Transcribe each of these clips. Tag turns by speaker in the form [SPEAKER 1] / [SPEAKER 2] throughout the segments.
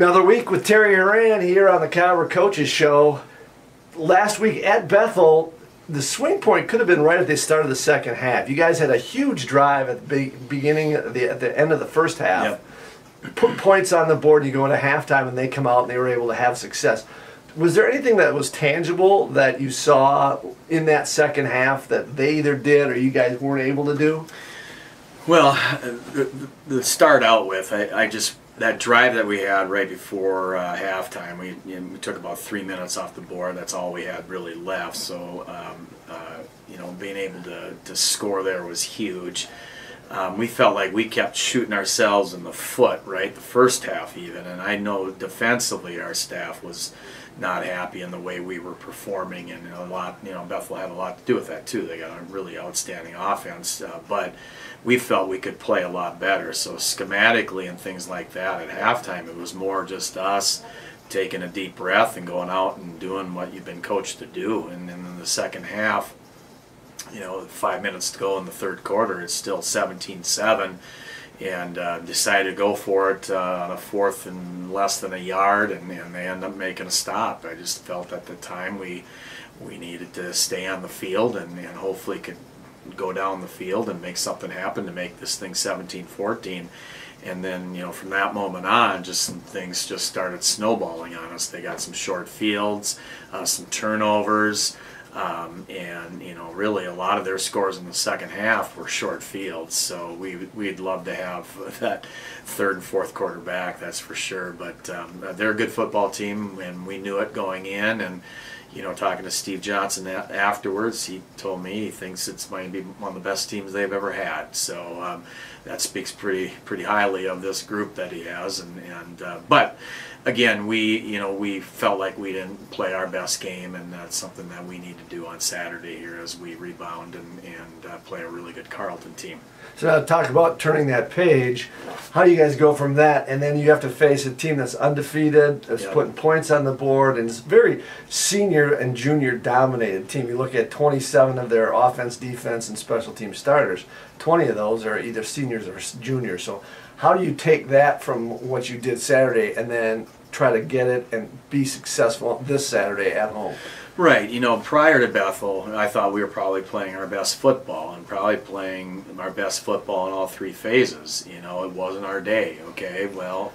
[SPEAKER 1] Another week with Terry Horan here on the Cobber Coaches Show. Last week at Bethel, the swing point could have been right at the start of the second half. You guys had a huge drive at the beginning, at the end of the first half. Yep. Put points on the board, and you go into halftime, and they come out and they were able to have success. Was there anything that was tangible that you saw in that second half that they either did or you guys weren't able to do?
[SPEAKER 2] Well, to start out with, that drive that we had right before halftime, we took about 3 minutes off the board. That's all we had really left. So, being able to score there was huge. We felt like we kept shooting ourselves in the foot, right, the first half even. And I know defensively our staff was not happy in the way we were performing, and Bethel had a lot to do with that too. They got a really outstanding offense, but we felt we could play a lot better. So schematically and things like that at halftime, it was more just us taking a deep breath and going out and doing what you've been coached to do. And then in the second half, 5 minutes to go in the third quarter, it's still 17-7. And decided to go for it on a fourth and less than a yard, and they end up making a stop. I just felt at the time we needed to stay on the field and hopefully could go down the field and make something happen to make this thing 17-14. And then, from that moment on, just some things just started snowballing on us. They got some short fields, some turnovers, and really a lot of their scores in the second half were short fields. So we'd love to have that third and fourth quarter back, that's for sure. But they're a good football team, and we knew it going in. And talking to Steve Johnson afterwards, he told me he thinks it's might be one of the best teams they've ever had. So that speaks pretty highly of this group that he has. But again, we felt like we didn't play our best game, and that's something that we need to do on Saturday here as we rebound and play a really good Carleton team.
[SPEAKER 1] So now talk about turning that page. How do you guys go from that, and then you have to face a team that's undefeated, that's putting points on the board, and it's a very senior and junior dominated team. You look at 27 of their offense, defense, and special team starters. 20 of those are either seniors or juniors. So how do you take that from what you did Saturday and then try to get it and be successful this Saturday at home?
[SPEAKER 2] Right. Prior to Bethel, I thought we were probably playing our best football and probably playing our best football in all three phases. It wasn't our day. Okay. Well,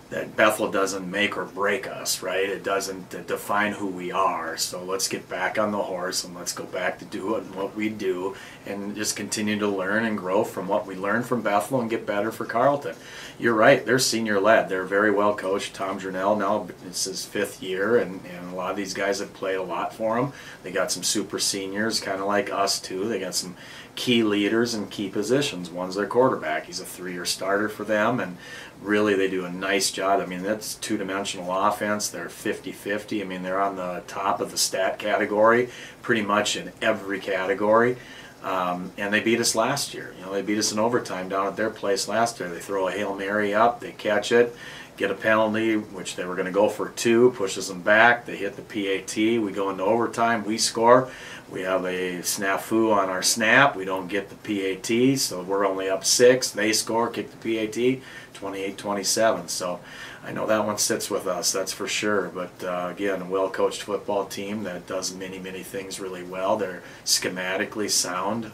[SPEAKER 2] that Bethel doesn't make or break us, right? It doesn't define who we are. So let's get back on the horse and let's go back to doing what we do and just continue to learn and grow from what we learned from Bethel and get better for Carleton. You're right, they're senior led. They're very well coached. Tom Jernell now, it's his 5th year, and a lot of these guys have played a lot for him. They got some super seniors, kind of like us too. They got some key leaders in key positions. One's their quarterback. He's a 3-year starter for them, and really they do a nice job. I mean, that's two-dimensional offense. They're 50-50. I mean, they're on the top of the stat category pretty much in every category. And they beat us last year. They beat us in overtime down at their place last year. They throw a Hail Mary up, they catch it, get a penalty, which they were going to go for 2, pushes them back. They hit the PAT. We go into overtime. We score. We have a snafu on our snap. We don't get the PAT, so we're only up 6. They score, kick the PAT, 28-27. So I know that one sits with us, that's for sure. But again, a well-coached football team that does many things really well. They're schematically sound,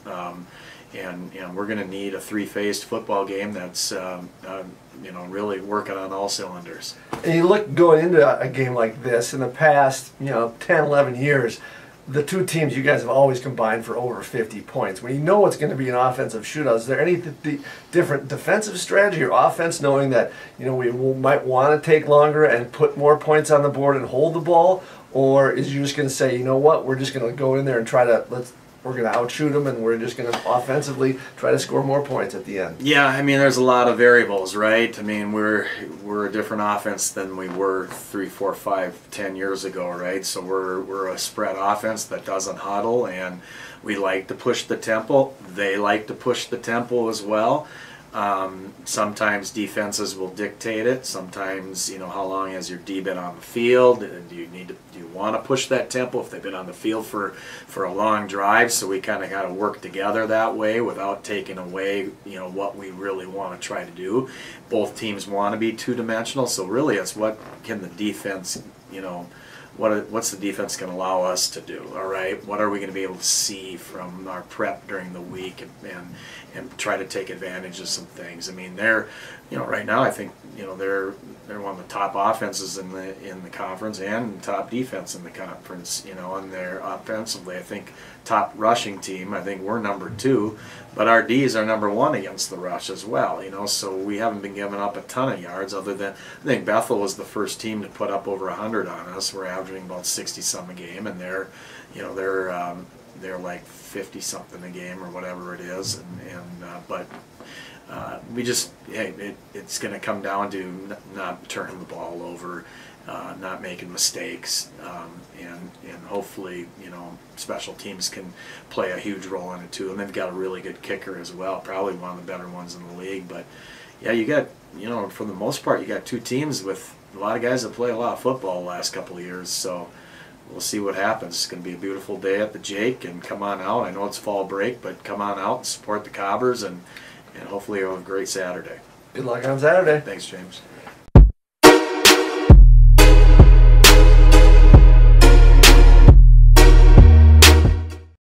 [SPEAKER 2] and we're going to need a 3-phased football game that's really working on all cylinders.
[SPEAKER 1] And you look going into a game like this in the past 10, 11 years, the two teams, you guys have always combined for over 50 points. When you know it's going to be an offensive shootout, is there any different defensive strategy or offense, knowing that we might want to take longer and put more points on the board and hold the ball, or is you just going to say, you know what, we're just going to go in there and try to we're going to outshoot them, and we're just going to offensively try to score more points at the end?
[SPEAKER 2] Yeah, I mean, there's a lot of variables, right? I mean, we're a different offense than we were 3, 4, 5, 10 years ago, right? So we're a spread offense that doesn't huddle, and we like to push the tempo. They like to push the tempo as well. Sometimes defenses will dictate it. Sometimes, how long has your D been on the field? Do you want to push that tempo if they've been on the field for a long drive? So we kind of got to work together that way without taking away, what we really want to try to do. Both teams want to be two-dimensional, so really it's what can the defense, what's the defense going to allow us to do? All right, what are we going to be able to see from our prep during the week and try to take advantage of some things? I mean, they're, right now I think they're one of the top offenses in the conference and top defense in the conference. And they're offensively, I think, top rushing team. I think we're number 2, but our D's are number 1 against the rush as well. So we haven't been giving up a ton of yards. Other than I think Bethel was the first team to put up over 100 on us. We're averaging about 60-some a game, and they're like 50-something a game or whatever it is. But we just, it's going to come down to not turning the ball over, not making mistakes, and hopefully, special teams can play a huge role in it too. And they've got a really good kicker as well, probably one of the better ones in the league. But yeah, you got, for the most part, you got 2 teams with a lot of guys that play a lot of football the last couple of years. So we'll see what happens. It's going to be a beautiful day at the Jake, and come on out. I know it's fall break, but come on out and support the Cobbers, and hopefully you'll have a great Saturday.
[SPEAKER 1] Good luck on Saturday.
[SPEAKER 2] Thanks, James.